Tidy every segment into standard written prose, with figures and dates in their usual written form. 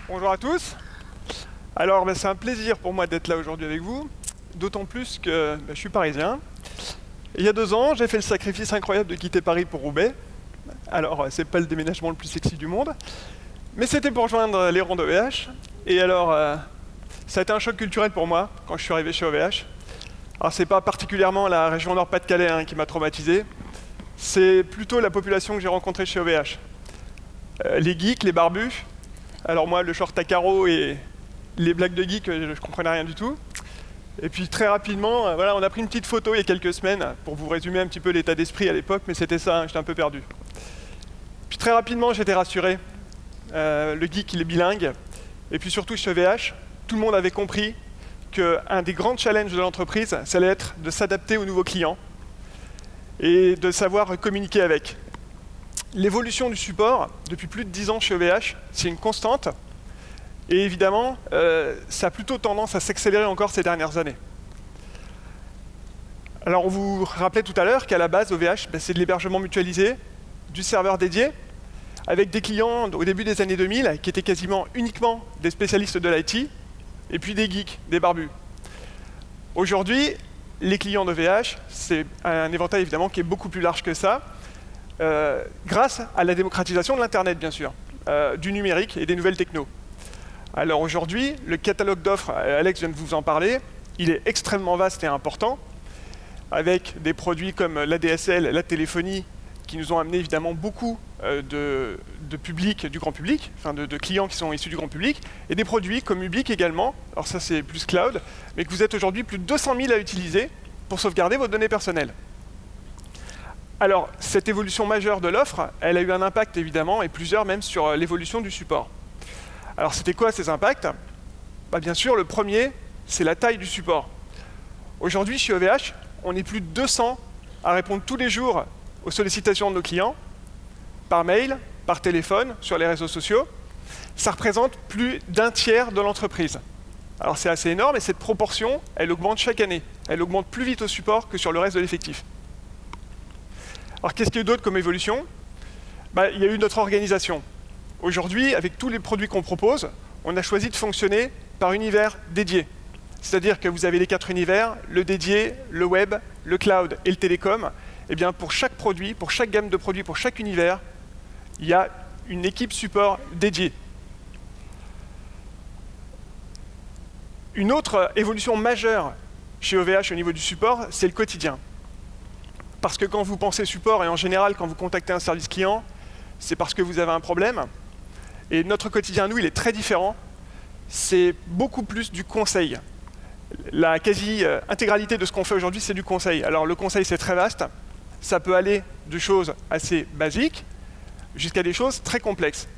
Bonjour à tous. Alors, c'est un plaisir pour moi d'être là aujourd'hui avec vous, d'autant plus que je suis parisien. Il y a 2 ans, j'ai fait le sacrifice incroyable de quitter Paris pour Roubaix. Alors, c'est pas le déménagement le plus sexy du monde, mais c'était pour rejoindre les rangs d'OVH. Et alors, ça a été un choc culturel pour moi quand je suis arrivé chez OVH. Alors, c'est pas particulièrement la région Nord-Pas-de-Calais qui m'a traumatisé, c'est plutôt la population que j'ai rencontrée chez OVH. Les geeks, les barbus. Alors moi, le short à carreaux et les blagues de geek, je comprenais rien du tout. Et puis très rapidement, voilà, on a pris une petite photo il y a quelques semaines pour vous résumer un petit peu l'état d'esprit à l'époque, mais c'était ça, j'étais un peu perdu. Puis très rapidement, j'étais rassuré. Le geek, il est bilingue. Et puis surtout chez OVH, tout le monde avait compris qu'un des grands challenges de l'entreprise, ça allait être de s'adapter aux nouveaux clients et de savoir communiquer avec. L'évolution du support, depuis plus de 10 ans chez OVH, c'est une constante. Et évidemment, ça a plutôt tendance à s'accélérer encore ces dernières années. Alors, on vous rappelait tout à l'heure qu'à la base, OVH, c'est de l'hébergement mutualisé, du serveur dédié, avec des clients au début des années 2000 qui étaient quasiment uniquement des spécialistes de l'IT, et puis des geeks, des barbus. Aujourd'hui, les clients d'OVH, c'est un éventail évidemment qui est beaucoup plus large que ça, grâce à la démocratisation de l'Internet, bien sûr, du numérique et des nouvelles technos. Alors aujourd'hui, le catalogue d'offres, Alex vient de vous en parler, il est extrêmement vaste et important, avec des produits comme l'ADSL, la téléphonie, qui nous ont amené évidemment beaucoup de public, du grand public, enfin de clients qui sont issus du grand public, et des produits comme Ubique également, alors ça c'est plus cloud, mais que vous êtes aujourd'hui plus de 200 000 à utiliser pour sauvegarder vos données personnelles. Alors, cette évolution majeure de l'offre, elle a eu un impact évidemment, et plusieurs même, sur l'évolution du support. Alors, c'était quoi ces impacts? Bien sûr, le premier, c'est la taille du support. Aujourd'hui, chez OVH, on est plus de 200 à répondre tous les jours aux sollicitations de nos clients, par mail, par téléphone, sur les réseaux sociaux. Ça représente plus d'un tiers de l'entreprise. Alors, c'est assez énorme, et cette proportion, elle augmente chaque année. Elle augmente plus vite au support que sur le reste de l'effectif. Alors, qu'est-ce qu'il y a eu d'autre comme évolution? Il y a eu notre organisation. Aujourd'hui, avec tous les produits qu'on propose, on a choisi de fonctionner par univers dédié. C'est-à-dire que vous avez les 4 univers, le dédié, le web, le cloud et le télécom. Et bien, pour chaque produit, pour chaque gamme de produits, pour chaque univers, il y a une équipe support dédiée. Une autre évolution majeure chez OVH au niveau du support, c'est le quotidien. Parce que quand vous pensez support, et en général quand vous contactez un service client, c'est parce que vous avez un problème. Et notre quotidien, nous, il est très différent. C'est beaucoup plus du conseil. La quasi-intégralité de ce qu'on fait aujourd'hui, c'est du conseil. Alors le conseil, c'est très vaste. Ça peut aller de choses assez basiques jusqu'à des choses très complexes.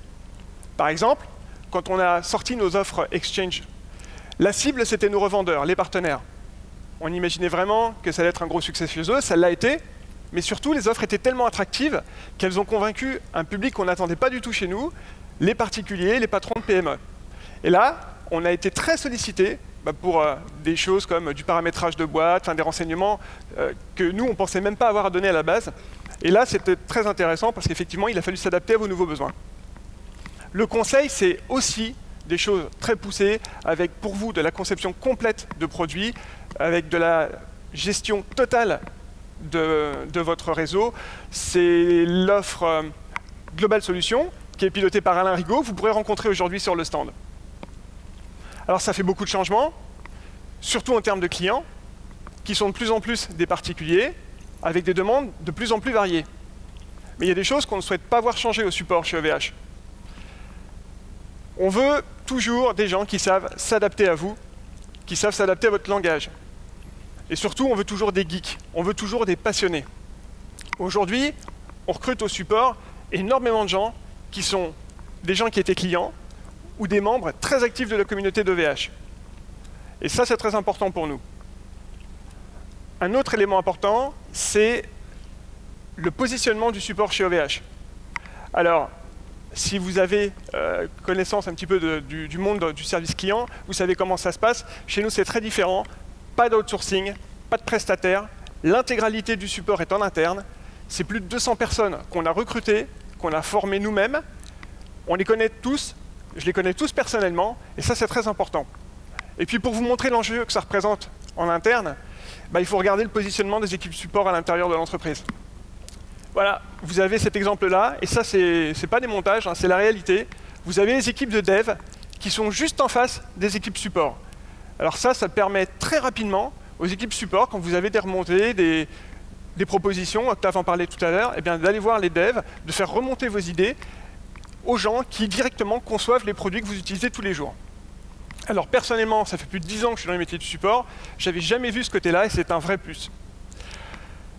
Par exemple, quand on a sorti nos offres Exchange, la cible, c'était nos revendeurs, les partenaires. On imaginait vraiment que ça allait être un gros succès chez eux, ça l'a été, mais surtout les offres étaient tellement attractives qu'elles ont convaincu un public qu'on n'attendait pas du tout chez nous, les particuliers, les patrons de PME. Et là, on a été très sollicités pour des choses comme du paramétrage de boîte, des renseignements que nous, on ne pensait même pas avoir à donner à la base. Et là, c'était très intéressant parce qu'effectivement, il a fallu s'adapter à vos nouveaux besoins. Le conseil, c'est aussi des choses très poussées, avec pour vous de la conception complète de produits, avec de la gestion totale de votre réseau. C'est l'offre Global Solutions, qui est pilotée par Alain Rigaud, que vous pourrez rencontrer aujourd'hui sur le stand. Alors ça fait beaucoup de changements, surtout en termes de clients, qui sont de plus en plus des particuliers, avec des demandes de plus en plus variées. Mais il y a des choses qu'on ne souhaite pas voir changer au support chez OVH. On veut toujours des gens qui savent s'adapter à vous, qui savent s'adapter à votre langage. Et surtout, on veut toujours des geeks, on veut toujours des passionnés. Aujourd'hui, on recrute au support énormément de gens qui sont des gens qui étaient clients ou des membres très actifs de la communauté d'OVH. Et ça, c'est très important pour nous. Un autre élément important, c'est le positionnement du support chez OVH. Alors, si vous avez connaissance un petit peu du monde du service client, vous savez comment ça se passe. Chez nous, c'est très différent. Pas d'outsourcing, pas de prestataire. L'intégralité du support est en interne. C'est plus de 200 personnes qu'on a recrutées, qu'on a formées nous-mêmes. On les connaît tous je les connais tous personnellement, et ça c'est très important. Et puis pour vous montrer l'enjeu que ça représente en interne, il faut regarder le positionnement des équipes support à l'intérieur de l'entreprise. Voilà, vous avez cet exemple-là, et ça c'est pas des montages, hein, c'est la réalité. Vous avez les équipes de dev qui sont juste en face des équipes support. Alors ça permet très rapidement aux équipes support, quand vous avez des remontées, des propositions, Octave en parlait tout à l'heure, d'aller voir les devs, de faire remonter vos idées aux gens qui directement conçoivent les produits que vous utilisez tous les jours. Alors personnellement, ça fait plus de 10 ans que je suis dans les métiers du support, j'avais jamais vu ce côté-là et c'est un vrai plus.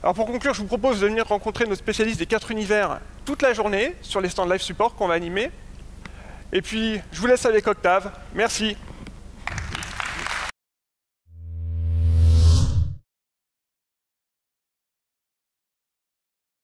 Alors pour conclure, je vous propose de venir rencontrer nos spécialistes des 4 univers toute la journée sur les stands live support qu'on va animer. Et puis, je vous laisse avec Octave. Merci.